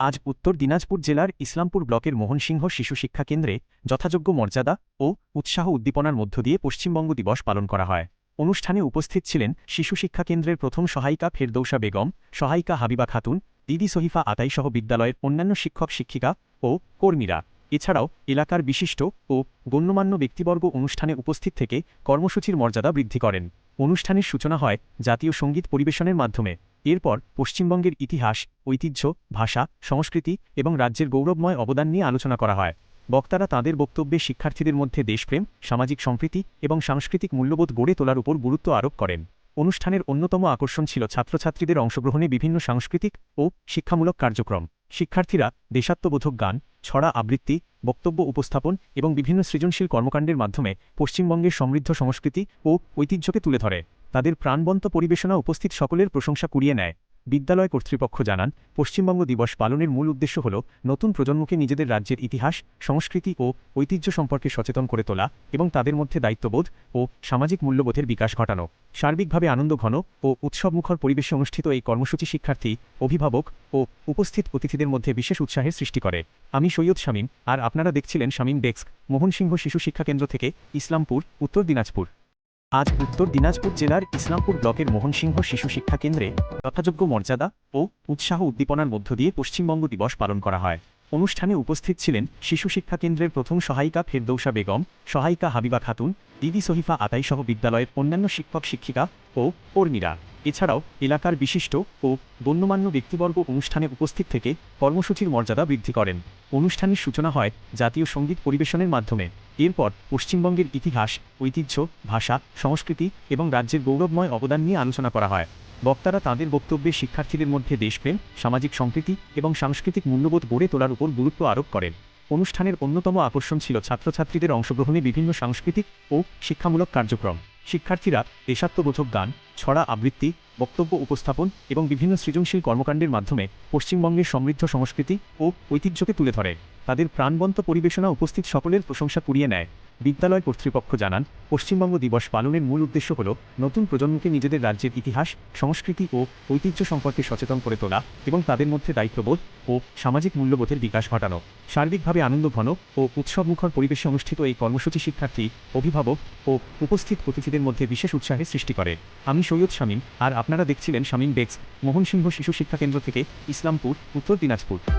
আজ উত্তর দিনাজপুর জেলার ইসলামপুর ব্লকের মোহনসিংহ শিশু শিক্ষা কেন্দ্রে যথাযোগ্য মর্যাদা ও উৎসাহ উদ্দীপনার মধ্য দিয়ে পশ্চিমবঙ্গ দিবস পালন করা হয়। অনুষ্ঠানে উপস্থিত ছিলেন শিশু শিক্ষা কেন্দ্রের প্রথম সহায়িকা ফেরদৌসা বেগম, সহায়িকা হাবিবা খাতুন, দিদি সহিফা আতাইসহ বিদ্যালয়ের অন্যান্য শিক্ষক শিক্ষিকা ও কর্মীরা। এছাড়াও এলাকার বিশিষ্ট ও গণ্যমান্য ব্যক্তিবর্গ অনুষ্ঠানে উপস্থিত থেকে কর্মসূচির মর্যাদা বৃদ্ধি করেন। অনুষ্ঠানের সূচনা হয় জাতীয় সঙ্গীত পরিবেশনের মাধ্যমে। এরপর পশ্চিমবঙ্গের ইতিহাস, ঐতিহ্য, ভাষা, সংস্কৃতি এবং রাজ্যের গৌরবময় অবদান নিয়ে আলোচনা করা হয়। বক্তারা তাঁদের বক্তব্যে শিক্ষার্থীদের মধ্যে দেশপ্রেম, সামাজিক সম্প্রীতি এবং সাংস্কৃতিক মূল্যবোধ গড়ে তোলার উপর গুরুত্ব আরোপ করেন। অনুষ্ঠানের অন্যতম আকর্ষণ ছিল ছাত্রছাত্রীদের অংশগ্রহণে বিভিন্ন সাংস্কৃতিক ও শিক্ষামূলক কার্যক্রম। শিক্ষার্থীরা দেশাত্মবোধক গান, ছড়া আবৃত্তি, বক্তব্য উপস্থাপন এবং বিভিন্ন সৃজনশীল কর্মকাণ্ডের মাধ্যমে পশ্চিমবঙ্গের সমৃদ্ধ সংস্কৃতি ও ঐতিহ্যকে তুলে ধরে। তাদের প্রাণবন্ত পরিবেশনা উপস্থিত সকলের প্রশংসা কুড়িয়ে নেয়। বিদ্যালয় কর্তৃপক্ষ জানান, পশ্চিমবঙ্গ দিবস পালনের মূল উদ্দেশ্য হল নতুন প্রজন্মকে নিজেদের রাজ্যের ইতিহাস, সংস্কৃতি ও ঐতিহ্য সম্পর্কে সচেতন করে তোলা এবং তাদের মধ্যে দায়িত্ববোধ ও সামাজিক মূল্যবোধের বিকাশ ঘটানো। সার্বিকভাবে আনন্দঘন ও উৎসবমুখর পরিবেশে অনুষ্ঠিত এই কর্মসূচি শিক্ষার্থী, অভিভাবক ও উপস্থিত অতিথিদের মধ্যে বিশেষ উৎসাহের সৃষ্টি করে। আমি সৈয়দ শামীম, আর আপনারা দেখছিলেন শামীম ডেস্ক, মোহনসিংহ শিশু শিক্ষা কেন্দ্র থেকে, ইসলামপুর, উত্তর দিনাজপুর। আজ উত্তর দিনাজপুর জেলার ইসলামপুর ব্লকের মোহনসিংহ শিশু শিক্ষা কেন্দ্রে যথাযোগ্য মর্যাদা ও উৎসাহ উদ্দীপনার মধ্য দিয়ে পশ্চিমবঙ্গ দিবস পালন করা হয়। অনুষ্ঠানে উপস্থিত ছিলেন শিশু শিক্ষা কেন্দ্রের প্রথম সহায়িকা ফেরদৌসা বেগম, সহায়িকা হাবিবা খাতুন, দিদি সহিফা আতাইসহ বিদ্যালয়ের অন্যান্য শিক্ষক শিক্ষিকা ও কর্মীরা। এছাড়াও এলাকার বিশিষ্ট ও গণ্যমান্য ব্যক্তিবর্গ অনুষ্ঠানে উপস্থিত থেকে কর্মসূচির মর্যাদা বৃদ্ধি করেন। অনুষ্ঠানের সূচনা হয় জাতীয় সঙ্গীত পরিবেশনের মাধ্যমে। এরপর পশ্চিমবঙ্গের ইতিহাস, ঐতিহ্য, ভাষা, সংস্কৃতি এবং রাজ্যের গৌরবময় অবদান নিয়ে আলোচনা করা হয়। বক্তারা তাঁদের বক্তব্যে শিক্ষার্থীদের মধ্যে দেশপ্রেম, সামাজিক সম্প্রীতি এবং সাংস্কৃতিক মূল্যবোধ গড়ে তোলার উপর গুরুত্ব আরোপ করেন। অনুষ্ঠানের অন্যতম আকর্ষণ ছিল ছাত্রছাত্রীদের অংশগ্রহণে বিভিন্ন সাংস্কৃতিক ও শিক্ষামূলক কার্যক্রম। শিক্ষার্থীরা দেশাত্মবোধক গান, ছড়া আবৃত্তি, বক্তব্য উপস্থাপন এবং বিভিন্ন সৃজনশীল কর্মকাণ্ডের মাধ্যমে পশ্চিমবঙ্গের সমৃদ্ধ সংস্কৃতি ও ঐতিহ্যকে তুলে ধরে। তাদের প্রাণবন্ত পরিবেশনা উপস্থিত সকলের প্রশংসা কুড়িয়ে নেয়। বিদ্যালয় কর্তৃপক্ষ জানান, পশ্চিমবঙ্গ দিবস পালনের মূল উদ্দেশ্য হল নতুন প্রজন্মকে নিজেদের রাজ্যের ইতিহাস, সংস্কৃতি ও ঐতিহ্য সম্পর্কে সচেতন করে তোলা এবং তাদের মধ্যে দায়িত্ববোধ ও সামাজিক মূল্যবোধের বিকাশ ঘটানো। সার্বিকভাবে আনন্দঘন ও উৎসবমুখর পরিবেশে অনুষ্ঠিত এই কর্মসূচি শিক্ষার্থী, অভিভাবক ও উপস্থিত অতিথিদের মধ্যে বিশেষ উৎসাহের সৃষ্টি করে। আমি সৈয়দ শামীম, আর আপনারা দেখছিলেন শামীম ডেস্ক, মোহনসিংহ শিশু শিক্ষা কেন্দ্র থেকে, ইসলামপুর, উত্তর দিনাজপুর।